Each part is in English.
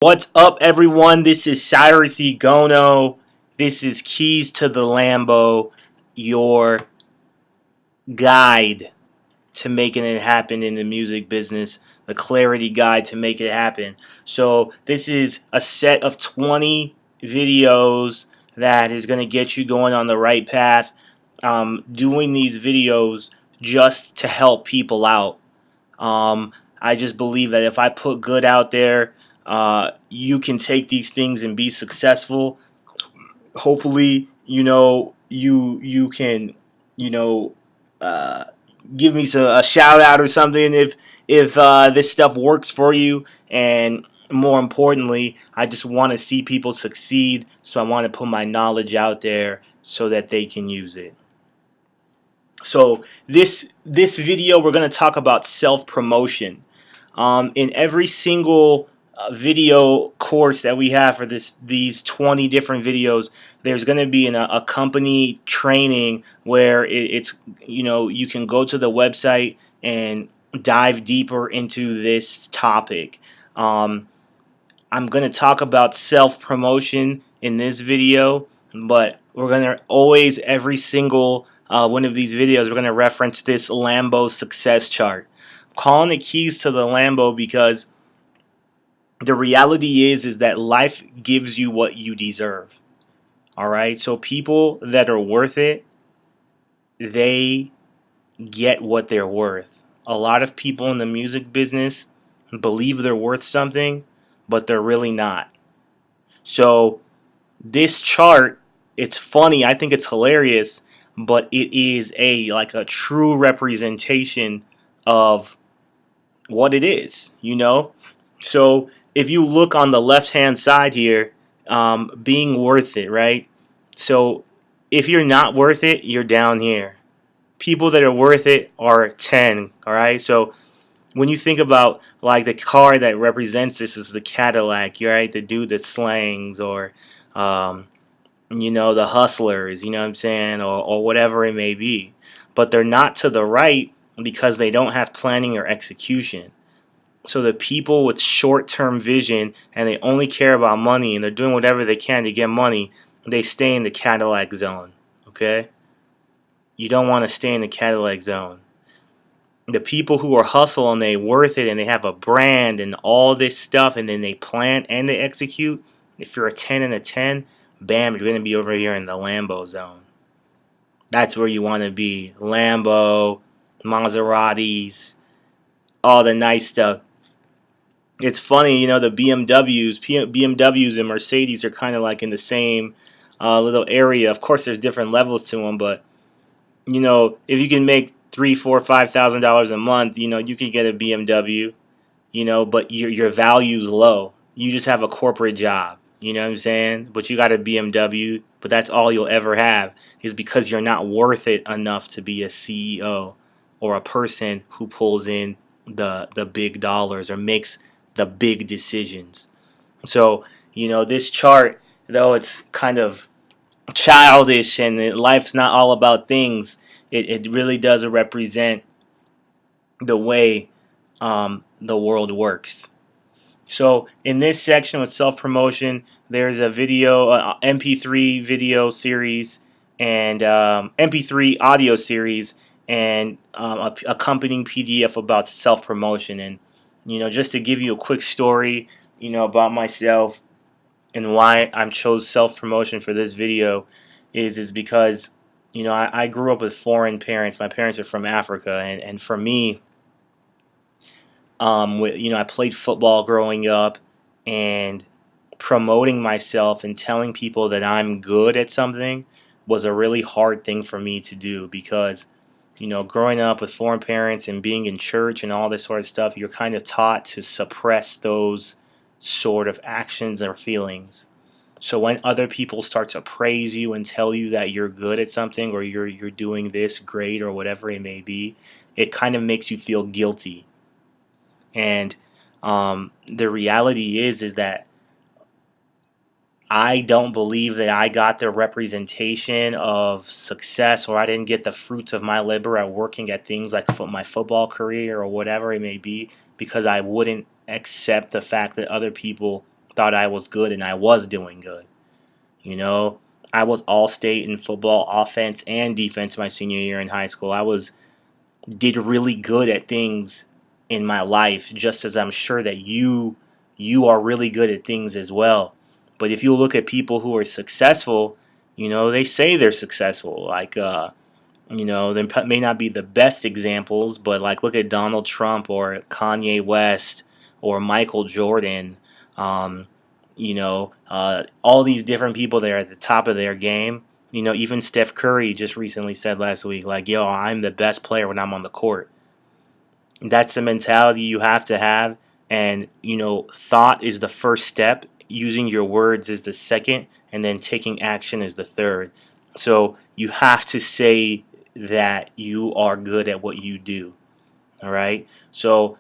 What's up, everyone? This is Cyrus Egono. This is Keys to the Lambo, your guide to making it happen in the music business, the clarity guide to make it happen. So, this is a set of 20 videos that is going to get you going on the right path. Doing these videos just to help people out. I just believe that if I put good out there, you can take these things and be successful. Hopefully, you can, you know, uh, give me a shout out or something if this stuff works for you. And more importantly, I just want to see people succeed, so I want to put my knowledge out there so that they can use it. So this video, we're going to talk about self promotion. In every single video course that we have for these 20 different videos, there's going to be a company training where it's you can go to the website and dive deeper into this topic. Um, I'm going to talk about self promotion in this video, but we're going to always, every single one of these videos, we're going to reference this Lambo success chart. I'm calling it Keys to the Lambo because the reality is that life gives you what you deserve. All right? So people that are worth it, they get what they're worth. A lot of people in the music business believe they're worth something, but they're really not. So this chart, it's funny, I think it's hilarious, but it is a true representation of what it is. So if you look on the left hand side here, being worth it, right? So if you're not worth it, you're down here. People that are worth it are 10, all right? So when you think about like the car that represents this is the Cadillac, right? The dude that slangs, or um, the hustlers, you know what I'm saying, or whatever it may be. But they're not to the right because they don't have planning or execution. So the people with short-term vision and they only care about money and they're doing whatever they can to get money, they stay in the Cadillac zone. Okay? You don't want to stay in the Cadillac zone. The people who are hustle and they worth it and they have a brand and all this stuff and then they plan and they execute, if you're a 10 and a 10, bam, you're going to be over here in the Lambo zone. That's where you want to be. Lambo, Maseratis, all the nice stuff. It's funny, the BMWs and Mercedes are kind of like in the same little area. Of course, there's different levels to them, but if you can make $3,000, $4,000, $5,000 a month, you can get a BMW. But your value's low. You just have a corporate job. You know what I'm saying? But you got a BMW, but that's all you'll ever have, is because you're not worth it enough to be a CEO or a person who pulls in the big dollars or makes the big decisions. So, this chart, though it's kind of childish and life's not all about things, it really does represent the way the world works. So in this section with self-promotion, there's a video, MP3 video series, and MP3 audio series, and accompanying PDF about self-promotion. And just to give you a quick story, about myself and why I chose self-promotion for this video is because I grew up with foreign parents. My parents are from Africa, and for me, I played football growing up, and promoting myself and telling people that I'm good at something was a really hard thing for me to do because, growing up with foreign parents and being in church and all this sort of stuff, you're kind of taught to suppress those sort of actions or feelings. So when other people start to praise you and tell you that you're good at something or you're doing this great or whatever it may be, it kind of makes you feel guilty. And the reality is that I don't believe that I got the representation of success, or I didn't get the fruits of my labor at working at things like my football career or whatever it may be, because I wouldn't accept the fact that other people thought I was good, and I was doing good. You know, I was all state in football, offense and defense my senior year in high school. Did really good at things in my life, just as I'm sure that you are really good at things as well. But if you look at people who are successful, they say they're successful. Like they may not be the best examples, but like look at Donald Trump or Kanye West or Michael Jordan. Um, all these different people that are at the top of their game. Even Steph Curry just recently said last week, like, yo, I'm the best player when I'm on the court. That's the mentality you have to have. And, thought is the first step. Using your words is the second. And then taking action is the third. So you have to say that you are good at what you do. All right. So,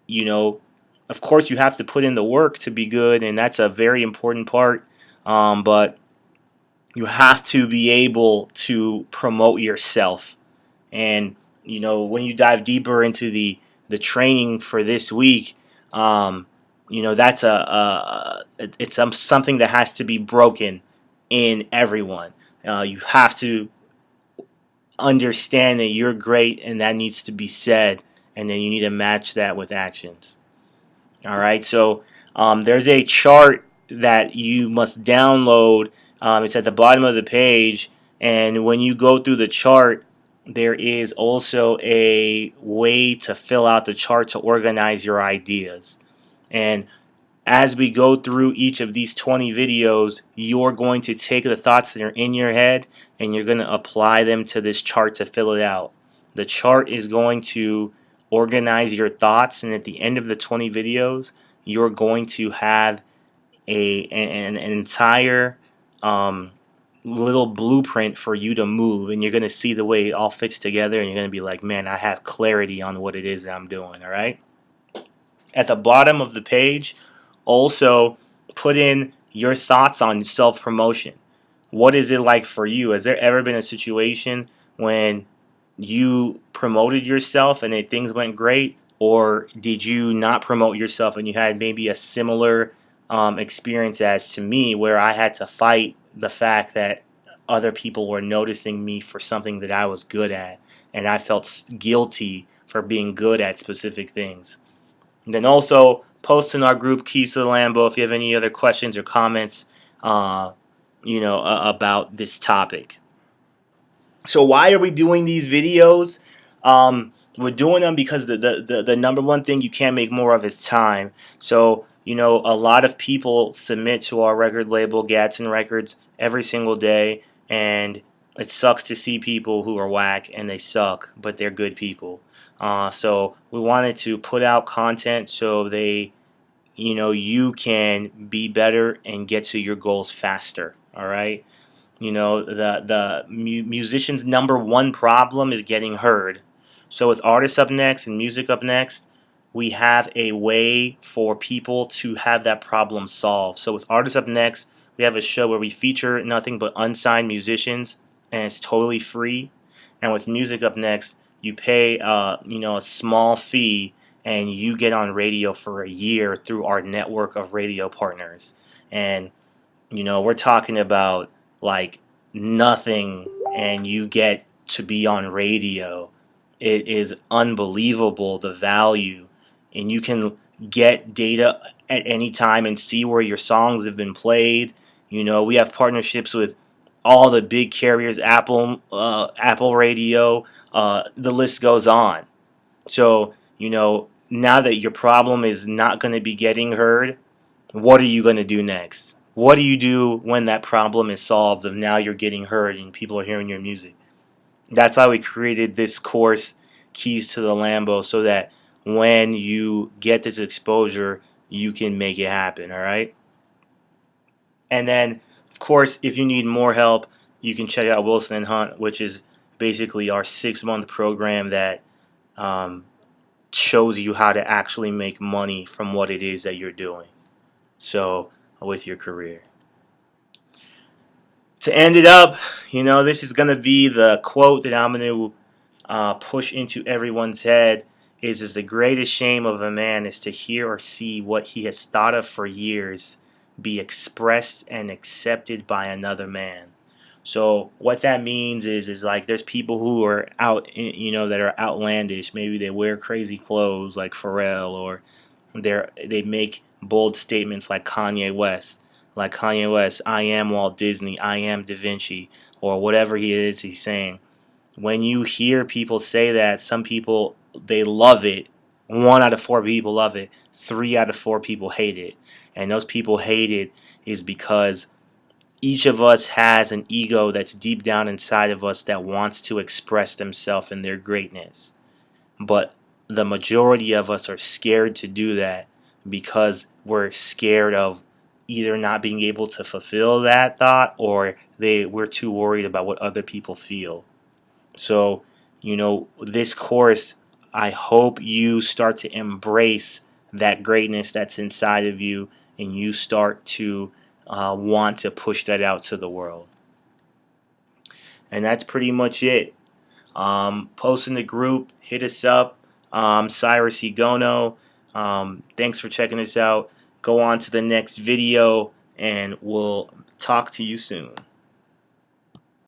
you know, of course, you have to put in the work to be good. And that's a very important part. But you have to be able to promote yourself. And when you dive deeper into the training for this week, that's it's something that has to be broken in everyone. You have to understand that you're great, and that needs to be said, and then you need to match that with actions. All right, so there's a chart that you must download. It's at the bottom of the page, and when you go through the chart, there is also a way to fill out the chart to organize your ideas. And as we go through each of these 20 videos, you're going to take the thoughts that are in your head and you're going to apply them to this chart to fill it out. The chart is going to organize your thoughts, and at the end of the 20 videos, you're going to have an entire little blueprint for you to move, and you're going to see the way it all fits together, and you're going to be like, man, I have clarity on what it is that I'm doing. All right. At the bottom of the page, also put in your thoughts on self promotion. What is it like for you? Has there ever been a situation when you promoted yourself and things went great, or did you not promote yourself and you had maybe a similar experience as to me, where I had to fight the fact that other people were noticing me for something that I was good at, and I felt guilty for being good at specific things? And then also post in our group, Keys to the Lambo, if you have any other questions or comments, about this topic. So why are we doing these videos? We're doing them because the number one thing you can't make more of is time. So, a lot of people submit to our record label, Gadsden Records, every single day. And it sucks to see people who are whack and they suck, but they're good people. So we wanted to put out content so you can be better and get to your goals faster. All right. The musician's number one problem is getting heard. So with Artists Up Next and Music Up Next, we have a way for people to have that problem solved. So with Artists Up Next, we have a show where we feature nothing but unsigned musicians, and it's totally free. And with Music Up Next, you pay a small fee, and you get on radio for a year through our network of radio partners. And we're talking about like nothing, and you get to be on radio. It is unbelievable, the value, and you can get data at any time and see where your songs have been played. We have partnerships with all the big carriers, Apple Radio, the list goes on. So, now that your problem is not going to be getting heard, what are you going to do next? What do you do when that problem is solved and now you're getting heard and people are hearing your music? That's why we created this course, Keys to the Lambo, so that when you get this exposure, you can make it happen, all right? And then, of course, if you need more help, you can check out Wilson and Hunt, which is basically our 6-month program that shows you how to actually make money from what it is that you're doing. So, with your career. To end it up, this is going to be the quote that I'm going to push into everyone's head is the greatest shame of a man is to hear or see what he has thought of for years be expressed and accepted by another man. So what that means is like there's people who are that are outlandish. Maybe they wear crazy clothes like Pharrell, or they make bold statements like Kanye West. Like Kanye West, I am Walt Disney, I am Da Vinci, or whatever he's saying. When you hear people say that, some people, they love it. 1 out of 4 people love it. 3 out of 4 people hate it. And those people hate it is because each of us has an ego that's deep down inside of us that wants to express themselves in their greatness. But the majority of us are scared to do that because we're scared of either not being able to fulfill that thought, or we're too worried about what other people feel. So, this course, I hope you start to embrace that greatness that's inside of you, and you start to want to push that out to the world. And that's pretty much it. Post in the group, hit us up. Cyrus Egono. Thanks for checking us out. Go on to the next video, and we'll talk to you soon.